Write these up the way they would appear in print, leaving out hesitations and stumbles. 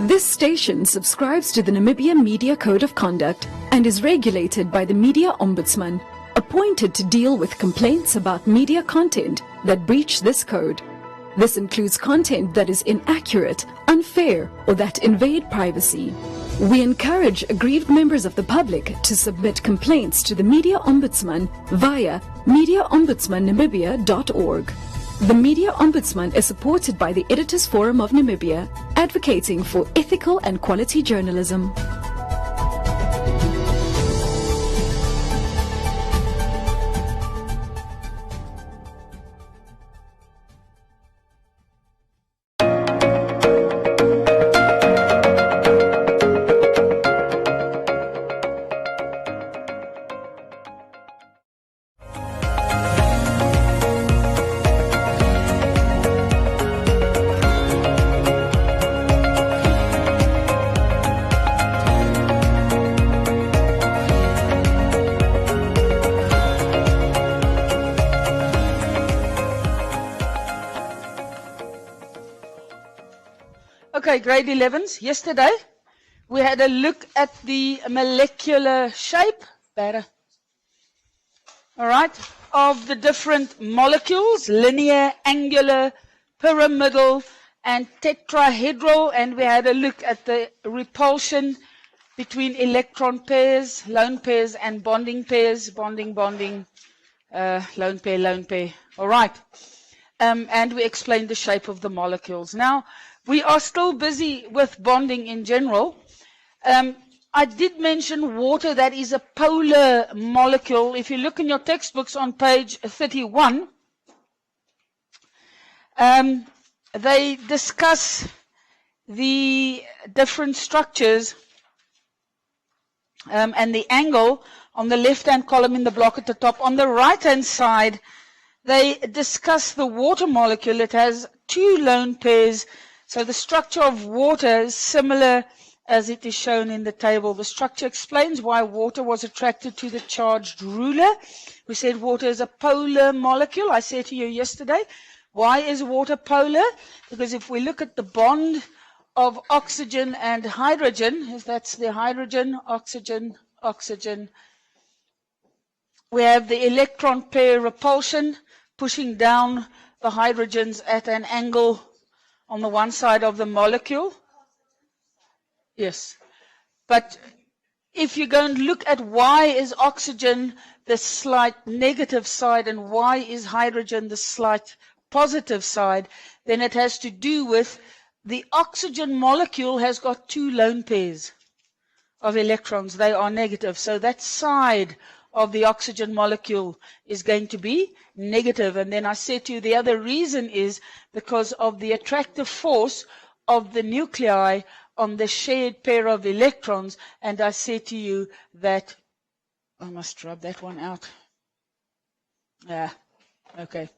This station subscribes to the Namibia Media Code of Conduct and is regulated by the Media Ombudsman, appointed to deal with complaints about media content that breach this code. This includes content that is inaccurate, unfair, or that invade privacy. We encourage aggrieved members of the public to submit complaints to the Media Ombudsman via mediaombudsmannamibia.org. The Media Ombudsman is supported by the Editors Forum of Namibia, advocating for ethical and quality journalism. Okay, grade 11s. Yesterday, we had a look at the molecular shape, all right, of the different molecules, linear, angular, pyramidal, and tetrahedral, and we had a look at the repulsion between electron pairs, lone pairs, and bonding pairs, bonding, lone pair, all right. And we explained the shape of the molecules. Now, we are still busy with bonding in general. I did mention water, that is a polar molecule. If you look in your textbooks on page 31, they discuss the different structures and the angle on the left-hand column in the block at the top. On the right-hand side, they discuss the water molecule. It has two lone pairs. So the structure of water is similar as it is shown in the table. The structure explains why water was attracted to the charged ruler. We said water is a polar molecule. I said to you yesterday, why is water polar? Because if we look at the bond of oxygen and hydrogen, that's the hydrogen, oxygen, oxygen, we have the electron pair repulsion pushing down the hydrogens at an angle on the one side of the molecule. Yes. But if you go and look at why is oxygen the slight negative side and why is hydrogen the slight positive side, then it has to do with the oxygen molecule has got two lone pairs of electrons. They are negative. So that side of the oxygen molecule is going to be negative. And then I said to you the other reason is because of the attractive force of the nuclei on the shared pair of electrons. And I said to you that, I must rub that one out. Okay.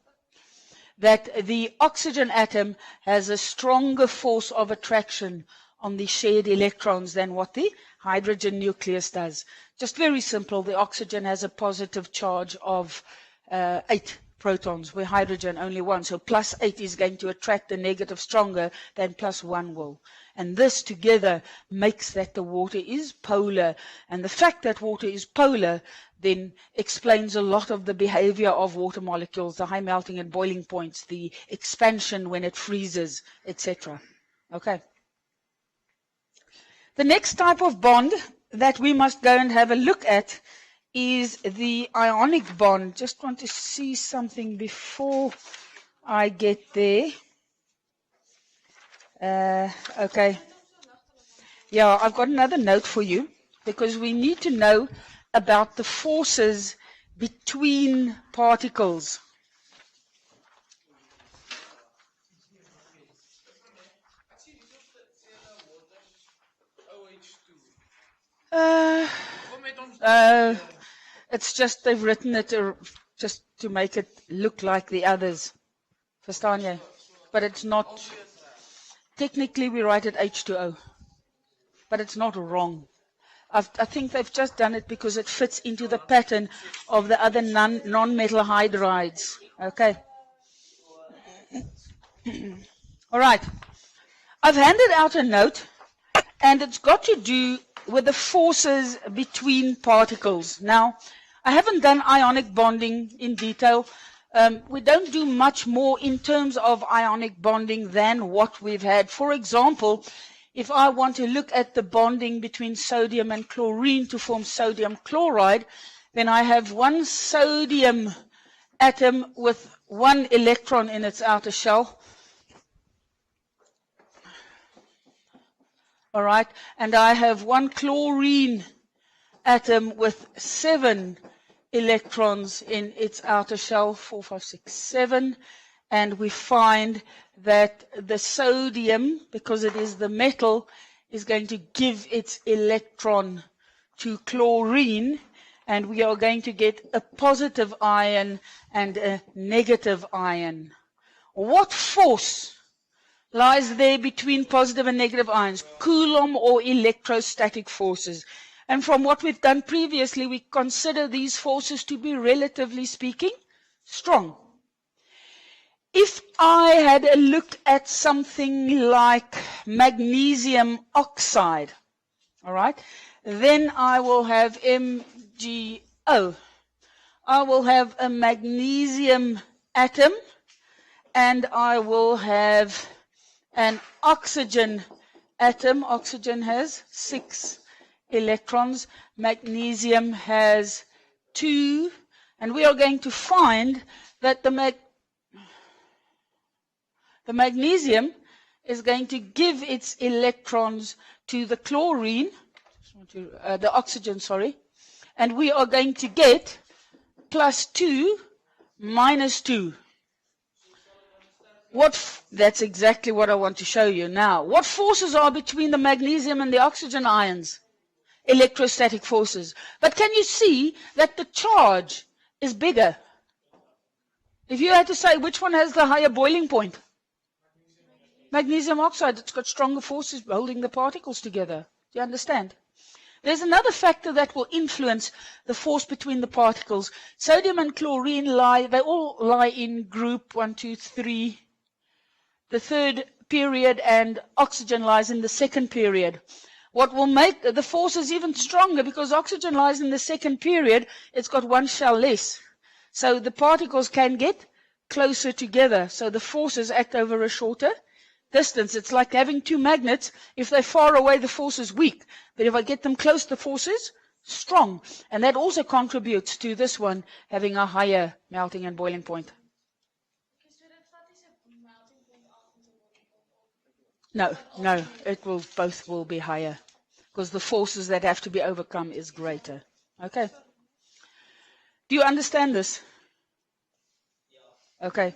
That the oxygen atom has a stronger force of attraction on the shared electrons than what the hydrogen nucleus does. Just very simple, the oxygen has a positive charge of 8 protons, where hydrogen only 1. So plus 8 is going to attract the negative stronger than plus 1 will. And this together makes that the water is polar. And the fact that water is polar then explains a lot of the behavior of water molecules, the high melting and boiling points, the expansion when it freezes, etc. Okay. The next type of bond that we must go and have a look at is the ionic bond. Just want to see something before I get there. Okay. Yeah, I've got another note for you, because we need to know about the forces between particles. It's just they've written it just to make it look like the others. Verstaan jy? But it's not. Technically, we write it H2O. But it's not wrong. I think they've just done it because it fits into the pattern of the other non-metal hydrides. Okay. All right. I've handed out a note, and it's got to do with the forces between particles. Now, I haven't done ionic bonding in detail. We don't do much more in terms of ionic bonding than what we've had. For example, if I want to look at the bonding between sodium and chlorine to form sodium chloride, then I have one sodium atom with one electron in its outer shell. All right, and I have one chlorine atom with 7 electrons in its outer shell, 4, 5, 6, 7, and we find that the sodium, because it is the metal, is going to give its electron to chlorine, and we are going to get a positive ion and a negative ion. What force lies there between positive and negative ions? Coulomb or electrostatic forces. And from what we've done previously, we consider these forces to be, relatively speaking, strong. If I had a look at something like magnesium oxide, all right, then I will have MgO. I will have a magnesium atom, and I will have an oxygen atom. Oxygen has 6 electrons. Magnesium has 2. And we are going to find that the magnesium is going to give its electrons to the chlorine, the oxygen, sorry. And we are going to get +2, -2. That's exactly what I want to show you now. What forces are between the magnesium and the oxygen ions? Electrostatic forces. But can you see that the charge is bigger? If you had to say which one has the higher boiling point? Magnesium oxide. It's got stronger forces holding the particles together. Do you understand? There's another factor that will influence the force between the particles. Sodium and chlorine they all lie in group 1, 2, 3. The third period, and oxygen lies in the second period. What will make the forces even stronger, because oxygen lies in the second period, it's got one shell less. So the particles can get closer together. So the forces act over a shorter distance. It's like having 2 magnets. If they're far away, the force is weak. But if I get them close, the force is strong. And that also contributes to this one having a higher melting and boiling point. No, both will be higher, because the forces that have to be overcome is greater. Okay. Do you understand this? Okay.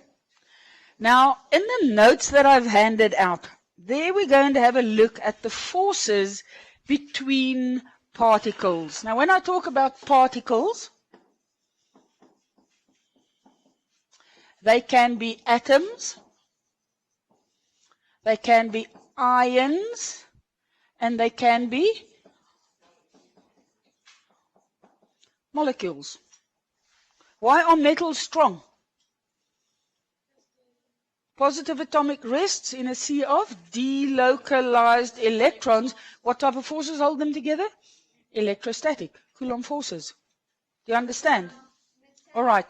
Now, in the notes that I've handed out, there we're going to have a look at the forces between particles. Now, when I talk about particles, they can be atoms, they can be ions, and they can be molecules. Why are metals strong? Positive atomic rests in a sea of delocalized electrons. What type of forces hold them together? Electrostatic, Coulomb forces. Do you understand? All right.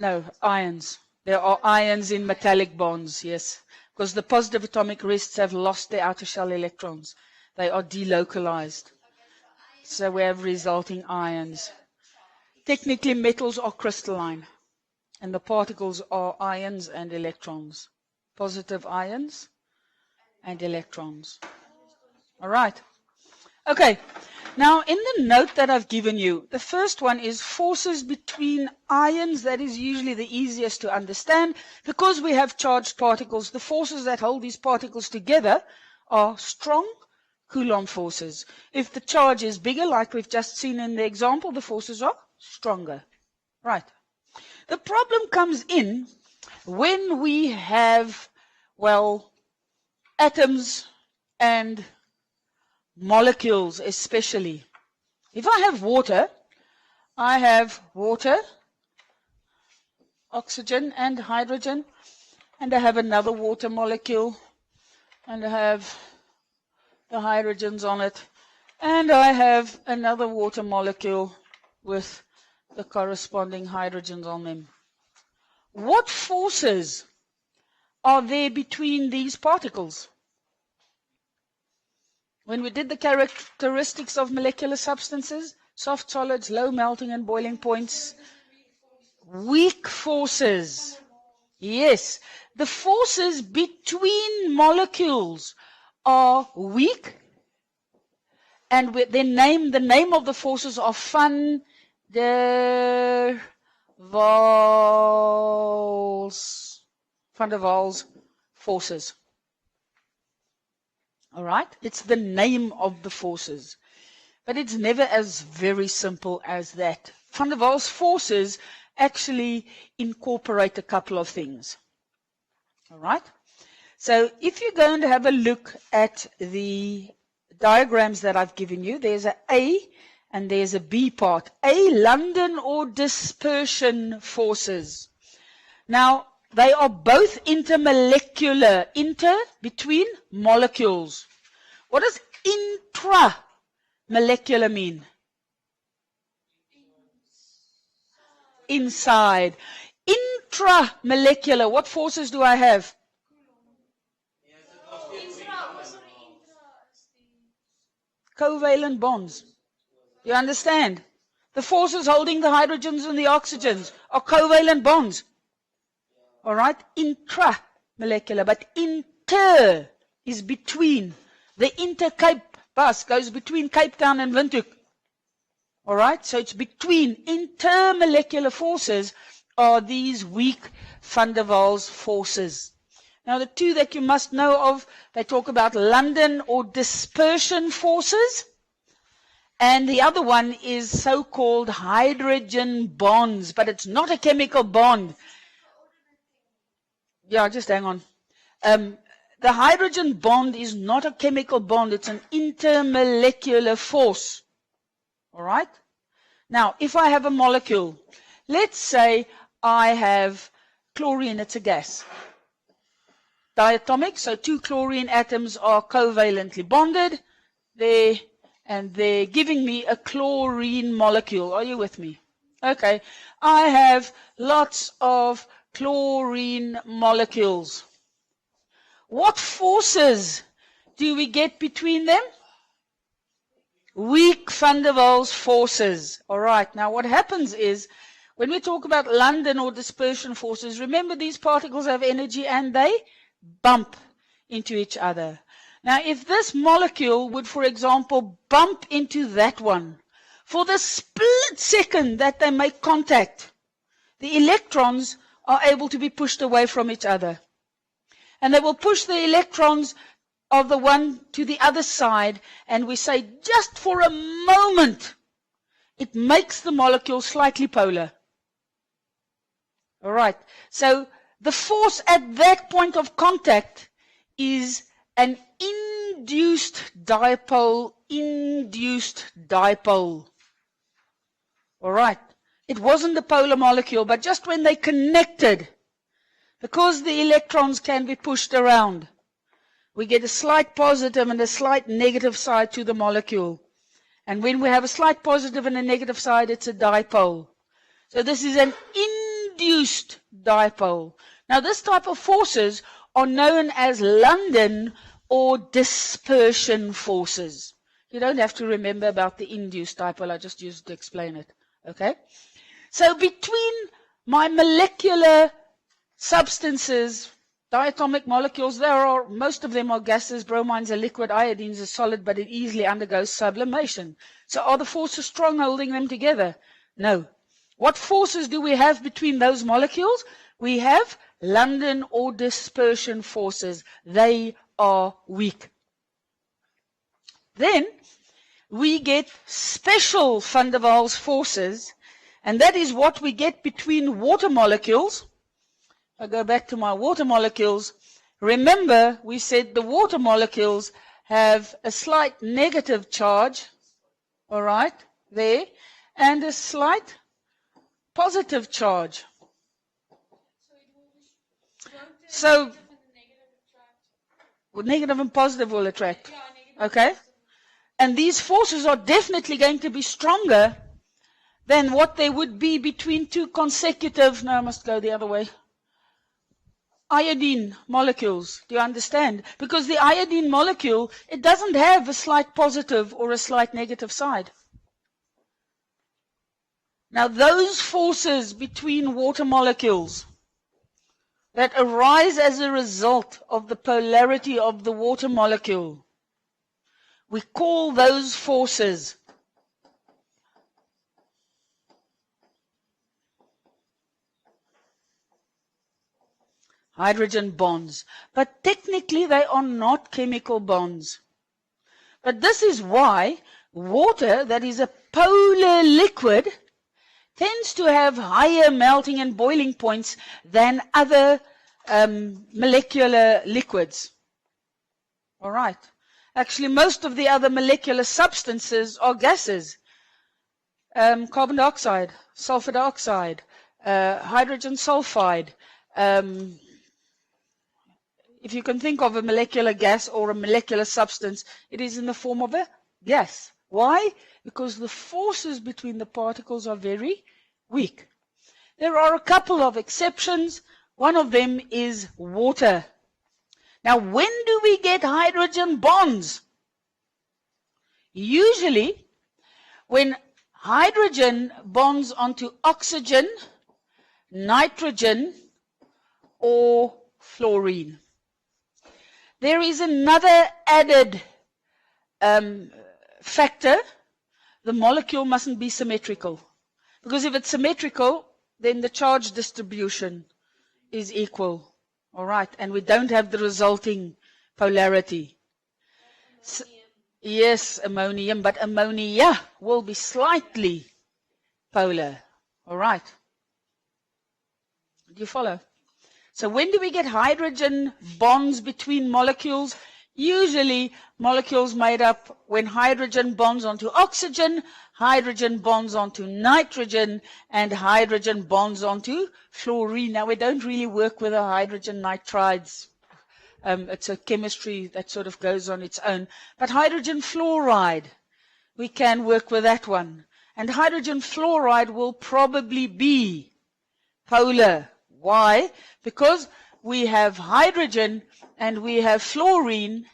No, ions. There are ions in metallic bonds, yes. Because the positive atomic rests have lost their outer shell electrons. They are delocalized. So we have resulting ions. Technically, metals are crystalline. And the particles are ions and electrons. Positive ions and electrons. All right. Okay. Now, in the note that I've given you, the first one is forces between ions. That is usually the easiest to understand. Because we have charged particles, the forces that hold these particles together are strong Coulomb forces. If the charge is bigger, like we've just seen in the example, the forces are stronger. Right. The problem comes in when we have, well, atoms and molecules especially. If I have water, oxygen and hydrogen, and I have another water molecule, and I have the hydrogens on it, and I have another water molecule with the corresponding hydrogens on them. What forces are there between these particles? When we did the characteristics of molecular substances, soft solids, low melting and boiling points, weak forces. Yes, the forces between molecules are weak, and the name of the forces are van der Waals forces. All right? It's the name of the forces. But it's never as very simple as that. Van der Waals forces actually incorporate a couple of things. All right? So if you're going to have a look at the diagrams that I've given you, there's an A and there's a B part. A, London or dispersion forces. Now, they are both intermolecular, between molecules. What does intramolecular mean? Inside. Intramolecular, what forces do I have? Covalent bonds. You understand? The forces holding the hydrogens and the oxygens are covalent bonds. All right? Intramolecular. But inter is between. The Inter-Cape bus goes between Cape Town and Windhoek. All right? So it's between. Intermolecular forces are these weak van der Waals forces. Now, the two that you must know of, they talk about London or dispersion forces. And the other one is so-called hydrogen bonds, but it's not a chemical bond. Yeah, just hang on. The hydrogen bond is not a chemical bond. It's an intermolecular force. All right? Now, if I have a molecule, let's say I have chlorine, it's a gas. Diatomic, so two chlorine atoms are covalently bonded. And they're giving me a chlorine molecule. Are you with me? Okay. I have lots of chlorine molecules. What forces do we get between them? Weak van der Waals forces. All right. Now what happens is, when we talk about London or dispersion forces, remember these particles have energy and they bump into each other. Now, if this molecule would, for example, bump into that one, for the split second that they make contact, the electrons are able to be pushed away from each other. And they will push the electrons of the one to the other side, and we say just for a moment, it makes the molecule slightly polar. All right. So the force at that point of contact is an induced dipole. All right. It wasn't a polar molecule, but just when they connected, because the electrons can be pushed around, we get a slight positive and a slight negative side to the molecule. And when we have a slight positive and a negative side, it's a dipole. So this is an induced dipole. Now, this type of forces are known as London or dispersion forces. You don't have to remember about the induced dipole. I just used to explain it. Okay? So between my molecular substances, diatomic molecules, most of them are gases, bromine's a liquid, iodine's a solid, but it easily undergoes sublimation. So are the forces strong holding them together? No. What forces do we have between those molecules? We have London or dispersion forces. They are weak. Then we get special van der Waals forces, and that is what we get between water molecules. I go back to my water molecules. Remember, we said the water molecules have a slight negative charge, all right, there, and a slight positive charge. So, negative and positive will attract. Okay? And these forces are definitely going to be stronger than what they would be between two consecutive, no, I must go the other way, iodine molecules. Do you understand? Because the iodine molecule, it doesn't have a slight positive or a slight negative side. Now those forces between water molecules that arise as a result of the polarity of the water molecule, we call those forces hydrogen bonds. But technically they are not chemical bonds. But this is why water that is a polar liquid tends to have higher melting and boiling points than other molecular liquids. All right. Actually, most of the other molecular substances are gases. Carbon dioxide, sulfur dioxide, hydrogen sulfide. If you can think of a molecular gas or a molecular substance, it is in the form of a gas. Why? Because the forces between the particles are very weak. There are a couple of exceptions. One of them is water. Now, when do we get hydrogen bonds? Usually, when hydrogen bonds onto oxygen, nitrogen, or fluorine. There is another added factor. The molecule mustn't be symmetrical. Because if it's symmetrical, then the charge distribution is equal. All right, and we don't have the resulting polarity. So, yes, ammonium, but ammonia will be slightly polar. All right. Do you follow? So when do we get hydrogen bonds between molecules? Usually molecules made up when hydrogen bonds onto oxygen, hydrogen bonds onto nitrogen, and hydrogen bonds onto fluorine. Now we don't really work with the hydrogen nitrides. It's a chemistry that sort of goes on its own. But hydrogen fluoride, we can work with that one. And hydrogen fluoride will probably be polar. Why? Because we have hydrogen and we have fluorine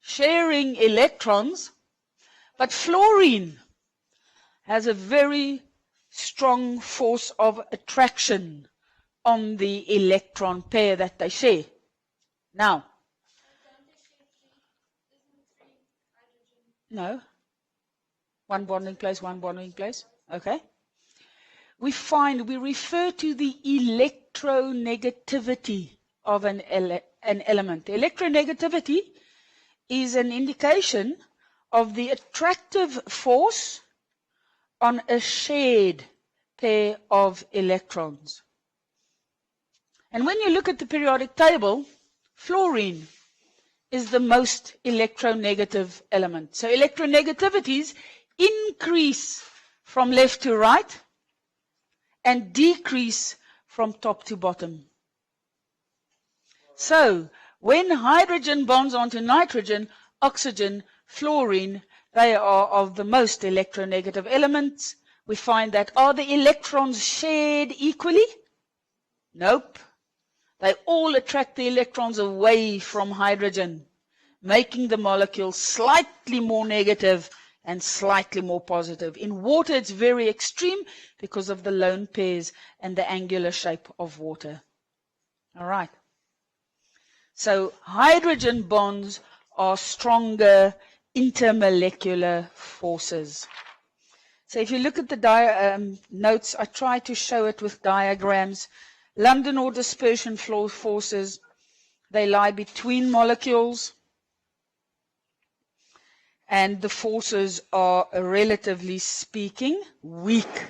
sharing electrons, but fluorine has a very strong force of attraction on the electron pair that they share. Now, no, one bonding place, one bonding place, okay. We refer to the electronegativity of an element. Electronegativity is an indication of the attractive force on a shared pair of electrons. And when you look at the periodic table, fluorine is the most electronegative element. So electronegativities increase from left to right and decrease from top to bottom. So, when hydrogen bonds onto nitrogen, oxygen, fluorine, they are of the most electronegative elements. We find that are the electrons shared equally? Nope. They all attract the electrons away from hydrogen, making the molecule slightly more negative and slightly more positive. In water, it's very extreme because of the lone pairs and the angular shape of water. All right. So hydrogen bonds are stronger intermolecular forces. So if you look at the notes, I try to show it with diagrams. London or dispersion forces, they lie between molecules, and the forces are, relatively speaking, weak.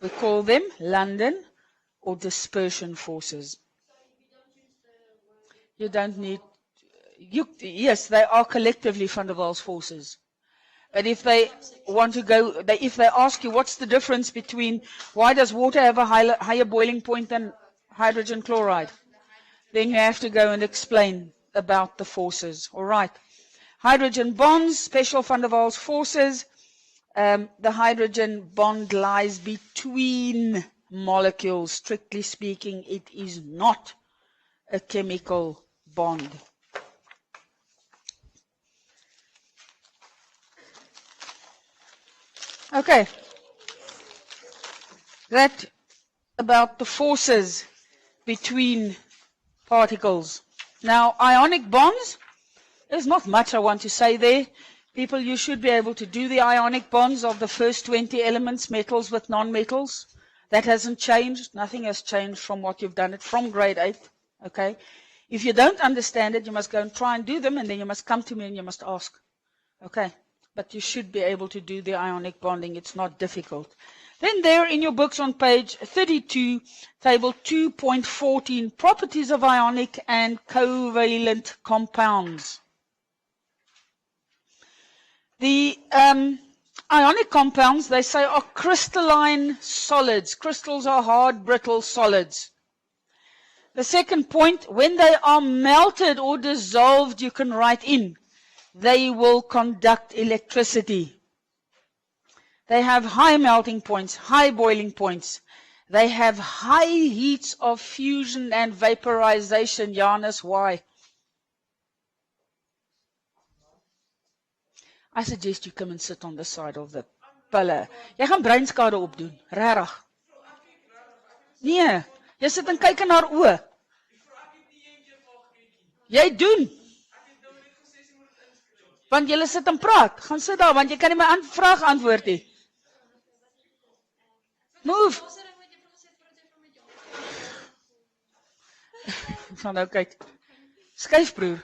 We call them London or dispersion forces. You don't need, yes, they are collectively van der Waals forces. But if they want to go, if they ask you what's the difference between, why does water have a higher boiling point than hydrogen chloride? Then you have to go and explain about the forces. All right. Hydrogen bonds, special van der Waals forces. The hydrogen bond lies between molecules. Strictly speaking, it is not a chemical bond. Okay. That about the forces between particles. Now, ionic bonds, there's not much I want to say there. People, you should be able to do the ionic bonds of the first 20 elements, metals with non-metals. That hasn't changed. Nothing has changed from what you've done it from grade 8. Okay? If you don't understand it, you must go and try and do them, and then you must come to me and you must ask. Okay? But you should be able to do the ionic bonding. It's not difficult. Then there in your books on page 32, table 2.14, properties of ionic and covalent compounds. The ionic compounds, they say, are crystalline solids. Crystals are hard, brittle solids. The second point, when they are melted or dissolved, you can write in, they will conduct electricity. They have high melting points, high boiling points. They have high heats of fusion and vaporization. Janus, why? I suggest you come and sit on the side of the pillar. Jy gaan breinskade opdoen, regtig. Nee, jy sit en kyk in haar oë. Jy doen. Want jy sit en praat. Gaan sit daar, want jy kan nie my vraag antwoord nie. Move. Ek gaan nou kyk. Skuif, broer.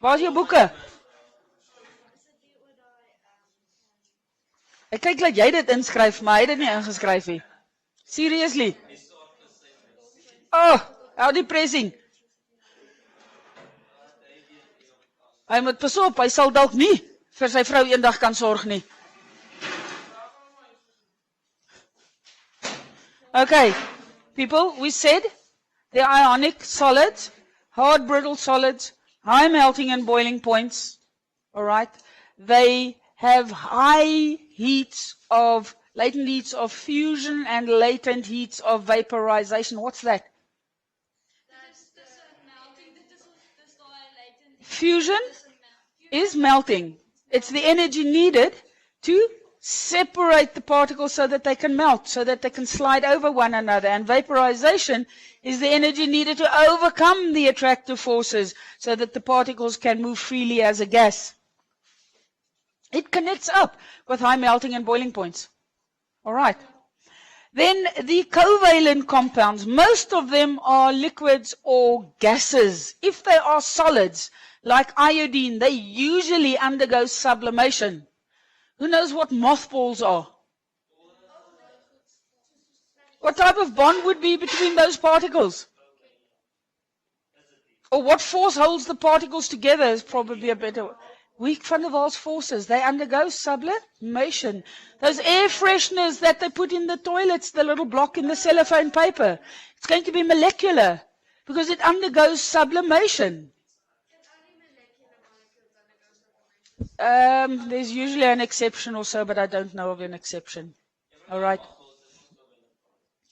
Waar is jou boeke? Ek kyk dat jy dit inskryf, maar hy het dit nie ingeskryf nie. Seriously? Oh, how depressing. Hy moet pas op, hy sal dalk nie vir sy vrou eendag kan sorg nie. Okay, people, we said the ionic solids, hard brittle solids, high melting and boiling points, all right, they have high heats of, latent heats of fusion and latent heats of vaporization. What's that? Fusion is melting. It's the energy needed to separate the particles so that they can melt, so that they can slide over one another. And vaporization is the energy needed to overcome the attractive forces so that the particles can move freely as a gas. It connects up with high melting and boiling points. All right. Then the covalent compounds, most of them are liquids or gases. If they are solids, like iodine, they usually undergo sublimation. Who knows what mothballs are? What type of bond would be between those particles? Or what force holds the particles together is probably a better word. Weak van der Waals forces, they undergo sublimation. Those air fresheners that they put in the toilets, the little block in the cellophane paper, it's going to be molecular because it undergoes sublimation. There's usually an exception or so, but I don't know of an exception. All right.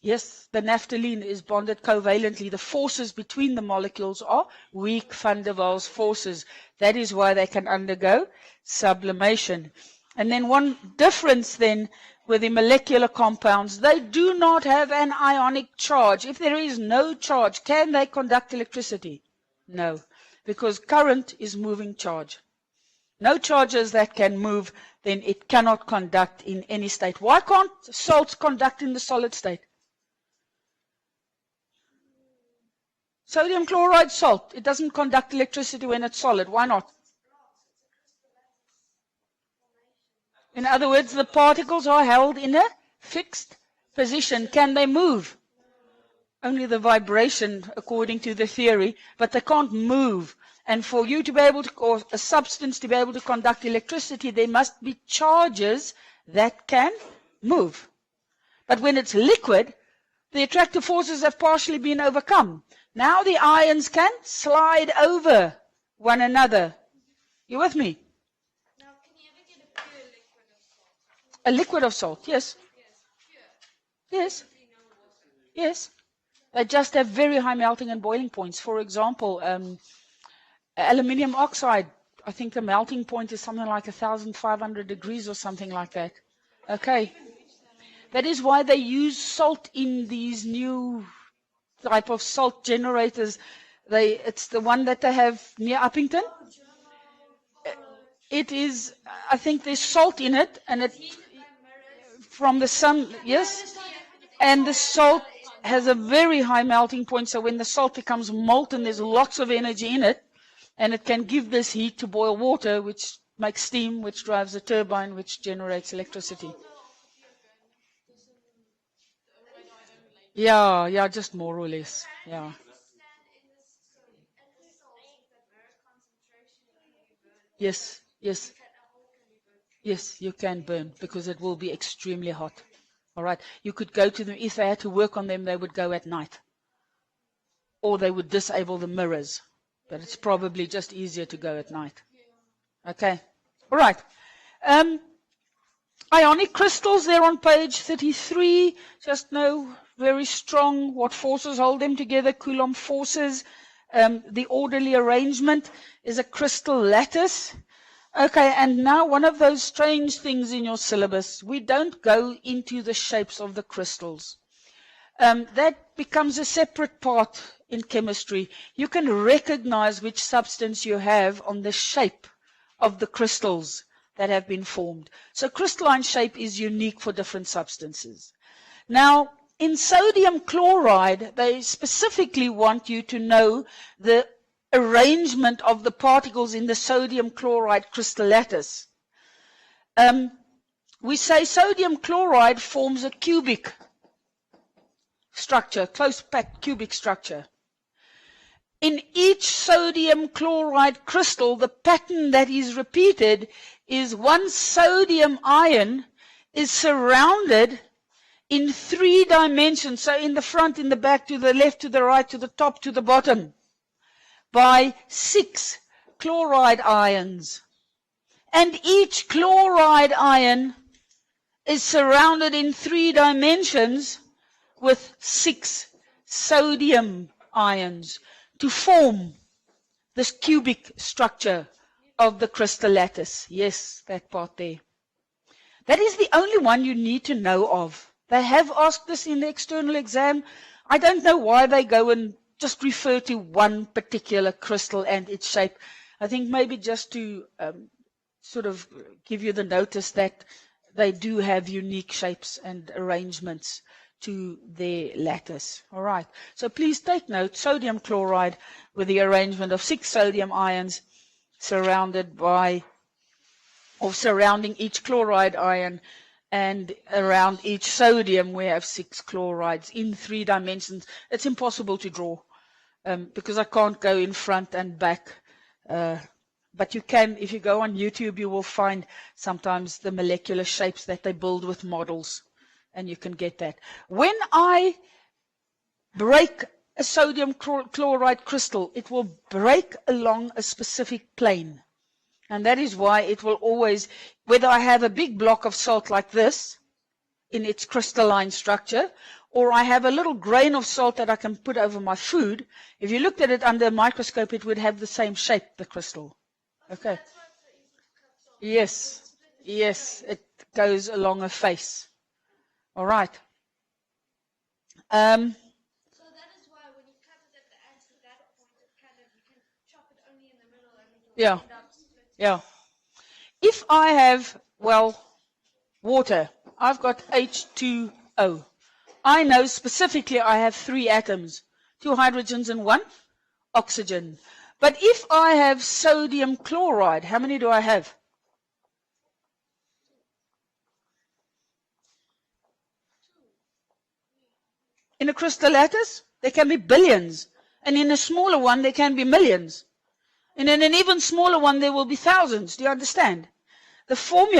Yes, the naphthalene is bonded covalently. The forces between the molecules are weak van der Waals forces. That is why they can undergo sublimation. And then one difference then with the molecular compounds, they do not have an ionic charge. If there is no charge, can they conduct electricity? No, because current is moving charge. No charges that can move, then it cannot conduct in any state. Why can't salts conduct in the solid state? Sodium chloride salt, it doesn't conduct electricity when it's solid. Why not? In other words, the particles are held in a fixed position. Can they move? Only the vibration, according to the theory, but they can't move. And for you to be able to, or a substance to be able to conduct electricity, there must be charges that can move. But when it's liquid, the attractive forces have partially been overcome. Now the ions can slide over one another. You with me? Now, can you ever get a pure liquid of salt? A liquid of salt, yes. Pure. Yes. Yes. They just have very high melting and boiling points. For example, aluminium oxide, I think the melting point is something like 1,500 degrees or something like that. Okay. That is why they use salt in these new type of salt generators. It's the one that they have near Uppington. It is, I think there's salt in it, and it from the sun, yes, and the salt has a very high melting point, so when the salt becomes molten, there's lots of energy in it, and it can give this heat to boil water, which makes steam, which drives a turbine, which generates electricity. Yeah, just more or less, yeah. Yes. Yes, you can burn, because it will be extremely hot. All right, you could go to them, if they had to work on them, they would go at night. Or they would disable the mirrors. But it's probably just easier to go at night. Okay, all right. Ionic crystals, they're on page 33. Just know, very strong, what forces hold them together, Coulomb forces. The orderly arrangement is a crystal lattice. Okay, and now one of those strange things in your syllabus, we don't go into the shapes of the crystals. That becomes a separate part in chemistry. You can recognize which substance you have on the shape of the crystals that have been formed. So crystalline shape is unique for different substances. Now, in sodium chloride, they specifically want you to know the arrangement of the particles in the sodium chloride crystal lattice. We say sodium chloride forms a cubic structure, close-packed cubic structure. In each sodium chloride crystal, the pattern that is repeated is one sodium ion is surrounded in 3 dimensions, so in the front, in the back, to the left, to the right, to the top, to the bottom, by 6 chloride ions. And each chloride ion is surrounded in 3 dimensions with 6 sodium ions to form this cubic structure of the crystal lattice. Yes, that part there. That is the only one you need to know of. They have asked this in the external exam. I don't know why they go and just refer to one particular crystal and its shape. I think maybe just to sort of give you the notice that they do have unique shapes and arrangements to their lattice. All right. So please take note, sodium chloride with the arrangement of 6 sodium ions surrounded by, or surrounding each chloride ion, and around each sodium we have 6 chlorides in 3 dimensions. It's impossible to draw because I can't go in front and back. But you can, if you go on YouTube, you will find sometimes the molecular shapes that they build with models, and you can get that. When I break a sodium chloride crystal, it will break along a specific plane. And that is why it will always, whether I have a big block of salt like this in its crystalline structure, or I have a little grain of salt that I can put over my food, if you looked at it under a microscope, it would have the same shape, the crystal. Okay. Yes. Yes, it goes along a face. All right. So that is why when you cut it at the ends at that point, it kind of, you can chop it only in the middle and it will Yeah. end up split. Yeah. If I have, well, water, I've got H2O. I know specifically I have 3 atoms, 2 hydrogens and 1 oxygen. But if I have sodium chloride, how many do I have? In a crystal lattice, there can be billions. And in a smaller one, there can be millions. And in an even smaller one, there will be thousands. Do you understand? The formula